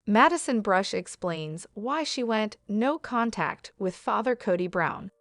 Madison Brush explains why she went no contact with Father Cody Brown.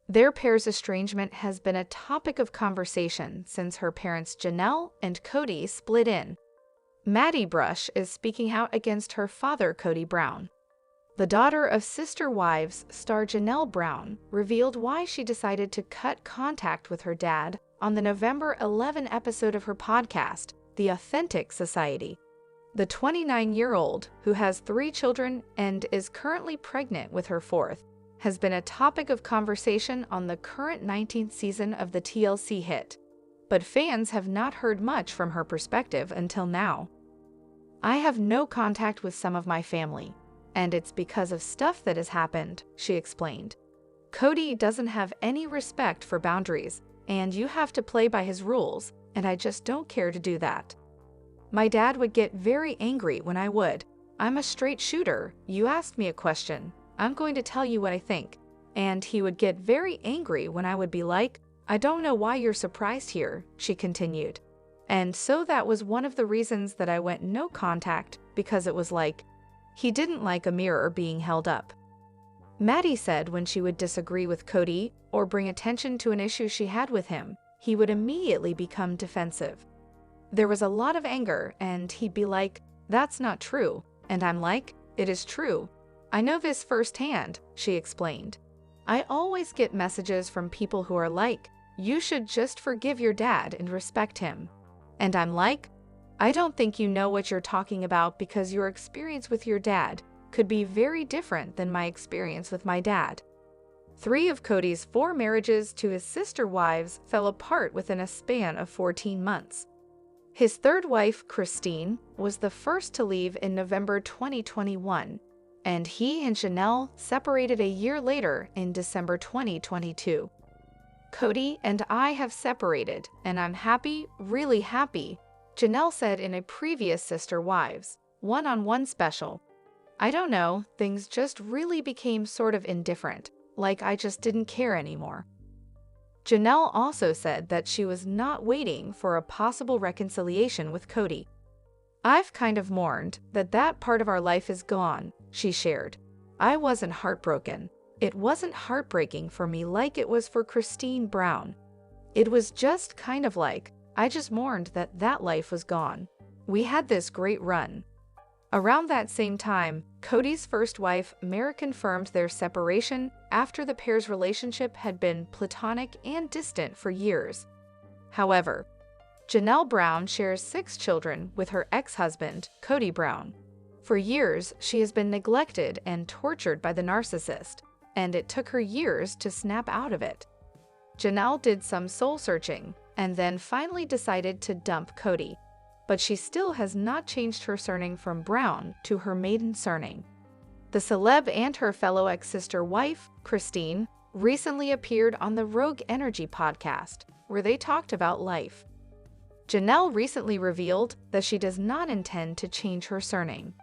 Their pair's estrangement has been a topic of conversation since her parents Janelle and Cody split in. Maddie Brush is speaking out against her father Cody Brown. The daughter of Sister Wives star Janelle Brown revealed why she decided to cut contact with her dad on the November 11 episode of her podcast, The Authentic Society. The 29-year-old, who has 3 children and is currently pregnant with her 4th, has been a topic of conversation on the current 19th season of the TLC hit. But fans have not heard much from her perspective until now. "I have no contact with some of my family, and it's because of stuff that has happened," she explained. "Cody doesn't have any respect for boundaries, and you have to play by his rules, and I just don't care to do that. My dad would get very angry when I would. I'm a straight shooter. You asked me a question. I'm going to tell you what I think. And he would get very angry when I would be like, 'I don't know why you're surprised here,'" she continued. "And so that was one of the reasons that I went no contact, because it was like, he didn't like a mirror being held up." Maddie said when she would disagree with Cody or bring attention to an issue she had with him, he would immediately become defensive. There was a lot of anger, and he'd be like, "That's not true." And I'm like, "It is true. I know this firsthand," she explained. "I always get messages from people who are like, 'You should just forgive your dad and respect him.' And I'm like, 'I don't think you know what you're talking about, because your experience with your dad could be very different than my experience with my dad." 3 of Cody's 4 marriages to his sister wives fell apart within a span of 14 months. His 3rd wife, Christine, was the first to leave in November 2021, and he and Janelle separated a year later in December 2022. "Cody and I have separated, and I'm happy, really happy," Janelle said in a previous Sister Wives one-on-one special. "I don't know, things just really became sort of indifferent, like I just didn't care anymore." Janelle also said that she was not waiting for a possible reconciliation with Cody. "I've kind of mourned that that part of our life is gone," she shared. "I wasn't heartbroken. It wasn't heartbreaking for me like it was for Christine Brown. It was just kind of like, I just mourned that that life was gone. We had this great run." Around that same time, Cody's first wife, Mary, confirmed their separation after the pair's relationship had been platonic and distant for years. However, Janelle Brown shares 6 children with her ex-husband, Cody Brown. For years, she has been neglected and tortured by the narcissist, and it took her years to snap out of it. Janelle did some soul-searching and then finally decided to dump Cody, but she still has not changed her surname from Brown to her maiden surname. The celeb and her fellow ex-sister wife, Christine, recently appeared on the Rogue Energy podcast, where they talked about life. Janelle recently revealed that she does not intend to change her surname.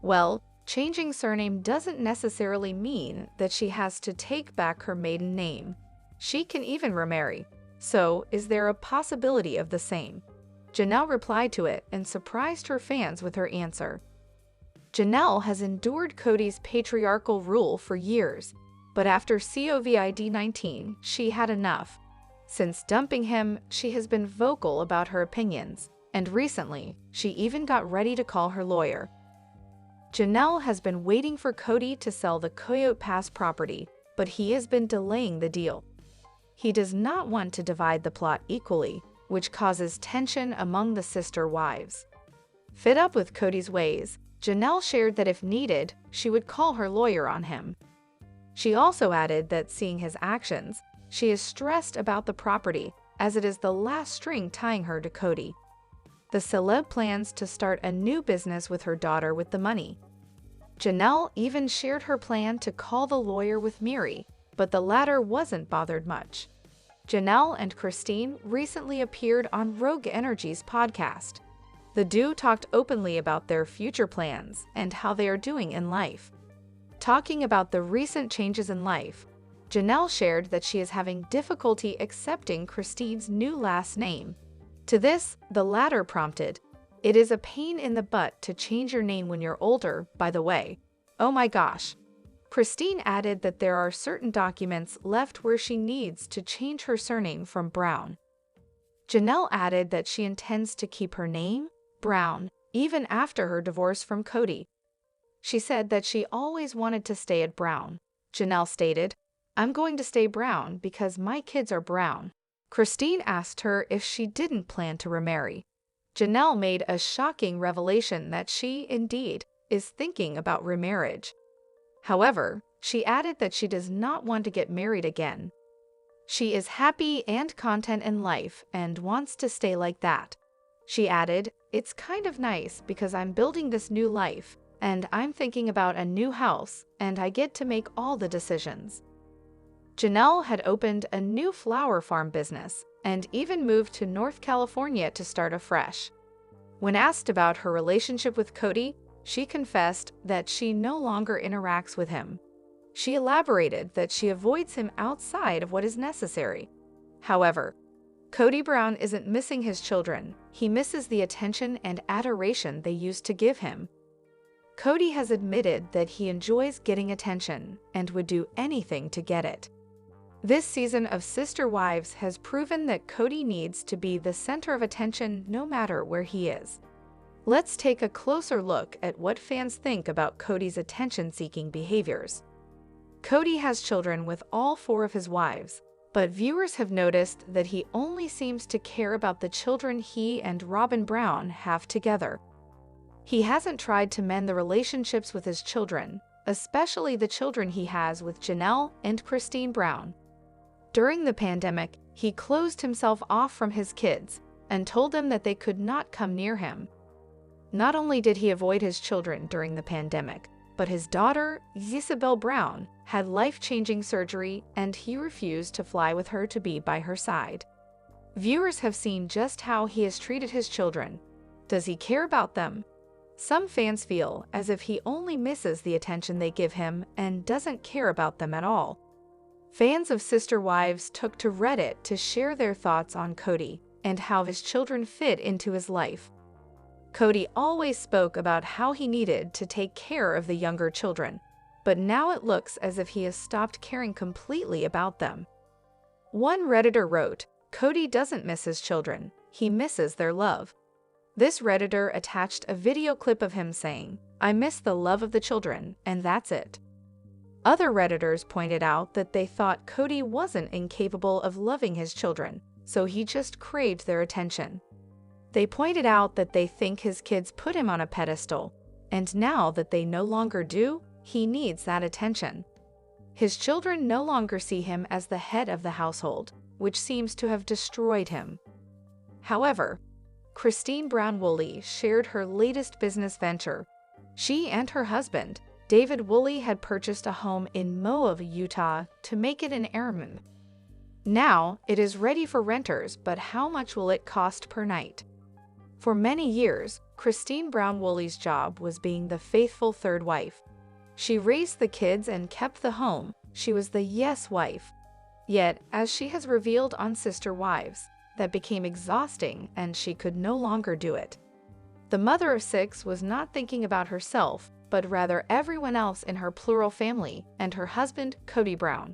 Well, changing surname doesn't necessarily mean that she has to take back her maiden name. She can even remarry. So, is there a possibility of the same? Janelle replied to it and surprised her fans with her answer. Janelle has endured Cody's patriarchal rule for years, but after COVID-19, she had enough. Since dumping him, she has been vocal about her opinions, and recently, she even got ready to call her lawyer. Janelle has been waiting for Cody to sell the Coyote Pass property, but he has been delaying the deal. He does not want to divide the plot equally, which causes tension among the sister wives. Fed up with Cody's ways, Janelle shared that if needed, she would call her lawyer on him. She also added that seeing his actions, she is stressed about the property, as it is the last string tying her to Cody. The celeb plans to start a new business with her daughter with the money. Janelle even shared her plan to call the lawyer with Mary, but the latter wasn't bothered much. Janelle and Christine recently appeared on Rogue Energy's podcast. The duo talked openly about their future plans and how they are doing in life. Talking about the recent changes in life, Janelle shared that she is having difficulty accepting Christine's new last name. To this, the latter prompted, It is a pain in the butt to change your name when you're older, by the way. Oh my gosh. Christine added that there are certain documents left where she needs to change her surname from Brown. Janelle added that she intends to keep her name, Brown, even after her divorce from Cody. She said that she always wanted to stay at Brown. Janelle stated, "I'm going to stay Brown because my kids are Brown." Christine asked her if she didn't plan to remarry. Janelle made a shocking revelation that she, indeed, is thinking about remarriage. However, she added that she does not want to get married again. She is happy and content in life and wants to stay like that. She added, "It's kind of nice because I'm building this new life, and I'm thinking about a new house, and I get to make all the decisions." Janelle had opened a new flower farm business and even moved to North California to start afresh. When asked about her relationship with Cody, she confessed that she no longer interacts with him. She elaborated that she avoids him outside of what is necessary. However, Cody Brown isn't missing his children. He misses the attention and adoration they used to give him. Cody has admitted that he enjoys getting attention and would do anything to get it. This season of Sister Wives has proven that Cody needs to be the center of attention no matter where he is. Let's take a closer look at what fans think about Cody's attention-seeking behaviors. Cody has children with all 4 of his wives, but viewers have noticed that he only seems to care about the children he and Robin Brown have together. He hasn't tried to mend the relationships with his children, especially the children he has with Janelle and Christine Brown. During the pandemic, he closed himself off from his kids and told them that they could not come near him. Not only did he avoid his children during the pandemic, but his daughter, Isabel Brown, had life-changing surgery and he refused to fly with her to be by her side. Viewers have seen just how he has treated his children. Does he care about them? Some fans feel as if he only misses the attention they give him and doesn't care about them at all. Fans of Sister Wives took to Reddit to share their thoughts on Cody and how his children fit into his life. Cody always spoke about how he needed to take care of the younger children, but now it looks as if he has stopped caring completely about them. One Redditor wrote, "Cody doesn't miss his children, he misses their love." This Redditor attached a video clip of him saying, "I miss the love of the children, and that's it." Other Redditors pointed out that they thought Cody wasn't incapable of loving his children, so he just craved their attention. They pointed out that they think his kids put him on a pedestal, and now that they no longer do, he needs that attention. His children no longer see him as the head of the household, which seems to have destroyed him. However, Christine Brown Woolley shared her latest business venture. She and her husband, David Woolley, had purchased a home in Moab, Utah, to make it an Airbnb. Now, it is ready for renters, but how much will it cost per night? For many years, Christine Brown Woolley's job was being the faithful third wife. She raised the kids and kept the home. She was the yes wife. Yet, as she has revealed on Sister Wives, that became exhausting and she could no longer do it. The mother of 6 was not thinking about herself, but rather everyone else in her plural family and her husband, Cody Brown.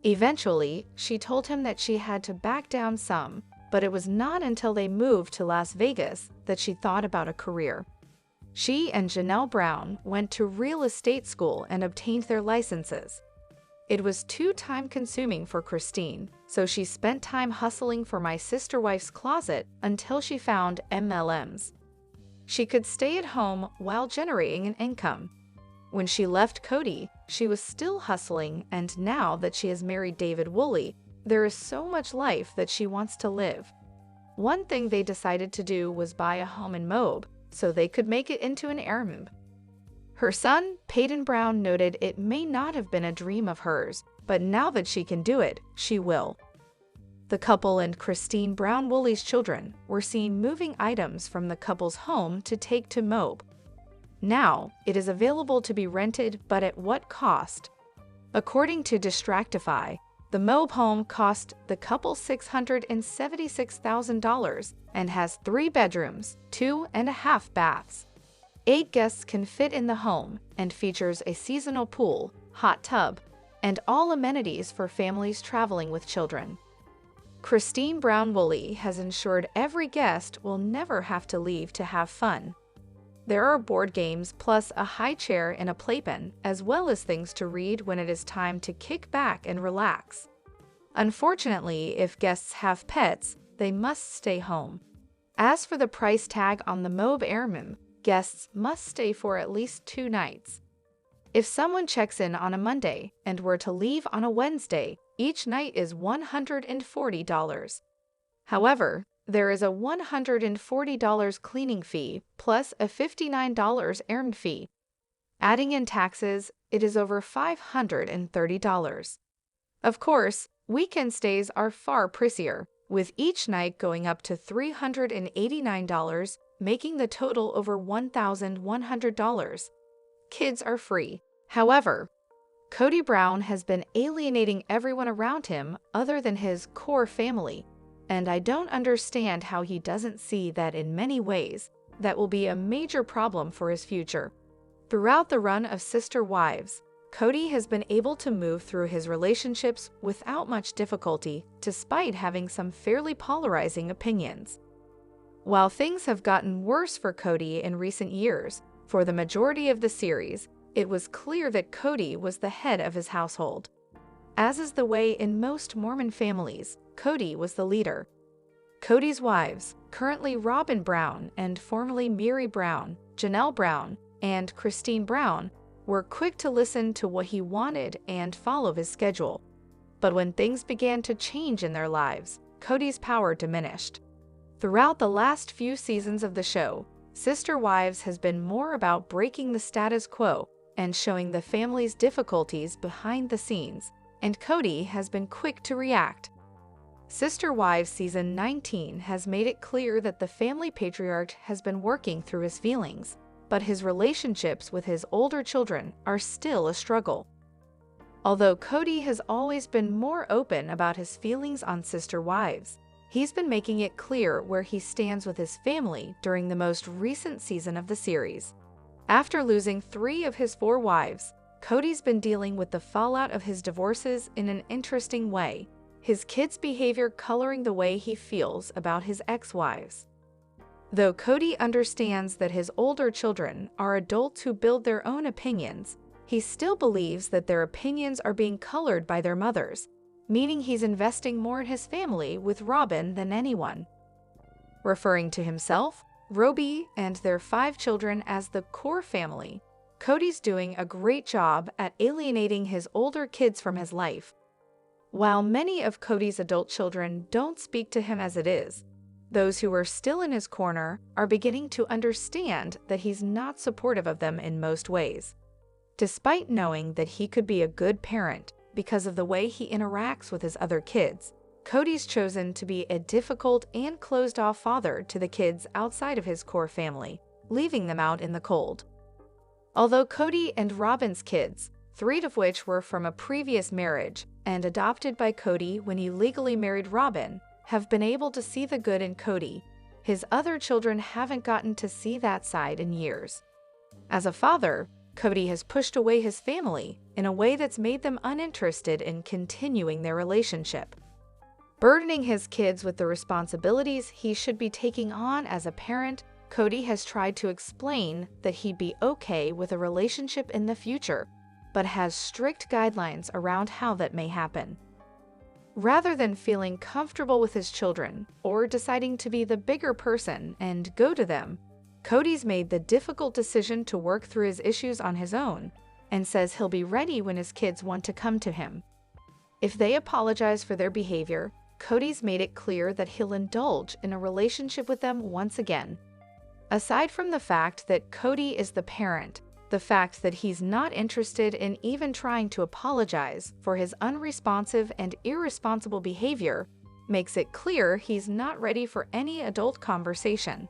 Eventually, she told him that she had to back down some, but it was not until they moved to Las Vegas that she thought about a career. She and Janelle Brown went to real estate school and obtained their licenses. It was too time-consuming for Christine, so she spent time hustling for My Sister Wife's closet until she found MLMs. She could stay at home while generating an income. When she left Cody, she was still hustling, and now that she has married David Woolley, there is so much life that she wants to live. One thing they decided to do was buy a home in Moab, so they could make it into an Airbnb. Her son, Peyton Brown, noted it may not have been a dream of hers, but now that she can do it, she will. The couple and Christine Brown Woolley's children were seen moving items from the couple's home to take to Moab. Now, it is available to be rented, but at what cost? According to Distractify, The Moab home cost the couple $676,000 and has 3 bedrooms, 2.5 baths. 8 guests can fit in the home and features a seasonal pool, hot tub, and all amenities for families traveling with children. Christine Brown Woolley has ensured every guest will never have to leave to have fun. There are board games plus a high chair and a playpen, as well as things to read when it is time to kick back and relax. Unfortunately, if guests have pets, they must stay home. As for the price tag on the Moab Airman, guests must stay for at least 2 nights. If someone checks in on a Monday and were to leave on a Wednesday, each night is $140. However, there is a $140 cleaning fee plus a $59 errand fee. Adding in taxes, it is over $530. Of course, weekend stays are far pricier, with each night going up to $389, making the total over $1,100. Kids are free. However, Cody Brown has been alienating everyone around him other than his core family, and I don't understand how he doesn't see that in many ways that will be a major problem for his future. Throughout the run of Sister Wives, Cody has been able to move through his relationships without much difficulty, despite having some fairly polarizing opinions. While things have gotten worse for Cody in recent years, for the majority of the series, it was clear that Cody was the head of his household. As is the way in most Mormon families, Cody was the leader. Cody's wives, currently Robin Brown and formerly Mary Brown, Janelle Brown, and Christine Brown, were quick to listen to what he wanted and follow his schedule. But when things began to change in their lives, Cody's power diminished. Throughout the last few seasons of the show, Sister Wives has been more about breaking the status quo and showing the family's difficulties behind the scenes, and Cody has been quick to react. Sister Wives Season 19 has made it clear that the family patriarch has been working through his feelings, but his relationships with his older children are still a struggle. Although Cody has always been more open about his feelings on Sister Wives, he's been making it clear where he stands with his family during the most recent season of the series. After losing 3 of his 4 wives, Cody's been dealing with the fallout of his divorces in an interesting way, his kids' behavior coloring the way he feels about his ex-wives. Though Cody understands that his older children are adults who build their own opinions, he still believes that their opinions are being colored by their mothers, meaning he's investing more in his family with Robin than anyone. Referring to himself, Roby, and their 5 children as the core family, Cody's doing a great job at alienating his older kids from his life. While many of Cody's adult children don't speak to him as it is, those who are still in his corner are beginning to understand that he's not supportive of them in most ways. Despite knowing that he could be a good parent because of the way he interacts with his other kids, Cody's chosen to be a difficult and closed-off father to the kids outside of his core family, leaving them out in the cold. Although Cody and Robin's kids, 3 of which were from a previous marriage and adopted by Cody when he legally married Robin, have been able to see the good in Cody, his other children haven't gotten to see that side in years. As a father, Cody has pushed away his family in a way that's made them uninterested in continuing their relationship. Burdening his kids with the responsibilities he should be taking on as a parent, Cody has tried to explain that he'd be okay with a relationship in the future, but has strict guidelines around how that may happen. Rather than feeling comfortable with his children or deciding to be the bigger person and go to them, Cody's made the difficult decision to work through his issues on his own and says he'll be ready when his kids want to come to him. If they apologize for their behavior, Cody's made it clear that he'll indulge in a relationship with them once again. Aside from the fact that Cody is the parent, the fact that he's not interested in even trying to apologize for his unresponsive and irresponsible behavior makes it clear he's not ready for any adult conversation.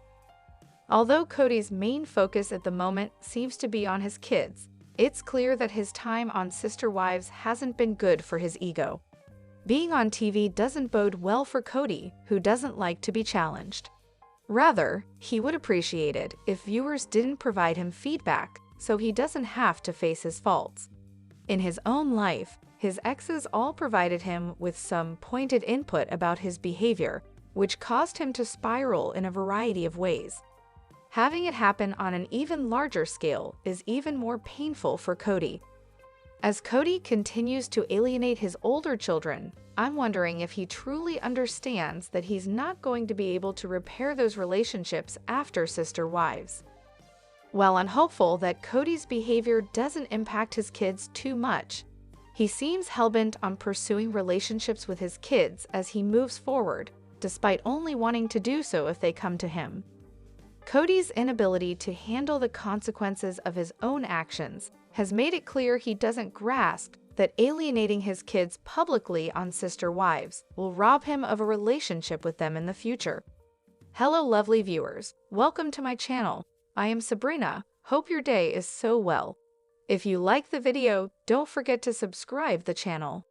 Although Cody's main focus at the moment seems to be on his kids, it's clear that his time on Sister Wives hasn't been good for his ego. Being on TV doesn't bode well for Cody, who doesn't like to be challenged. Rather, he would appreciate it if viewers didn't provide him feedback so he doesn't have to face his faults. In his own life, his exes all provided him with some pointed input about his behavior, which caused him to spiral in a variety of ways. Having it happen on an even larger scale is even more painful for Cody. As Cody continues to alienate his older children, I'm wondering if he truly understands that he's not going to be able to repair those relationships after sister wives. While I'm hopeful that Cody's behavior doesn't impact his kids too much, he seems hellbent on pursuing relationships with his kids as he moves forward, despite only wanting to do so if they come to him. Cody's inability to handle the consequences of his own actions has made it clear he doesn't grasp that alienating his kids publicly on sister wives will rob him of a relationship with them in the future. Hello lovely viewers, welcome to my channel. I am Sabrina, hope your day is so well. If you like the video, don't forget to subscribe the channel.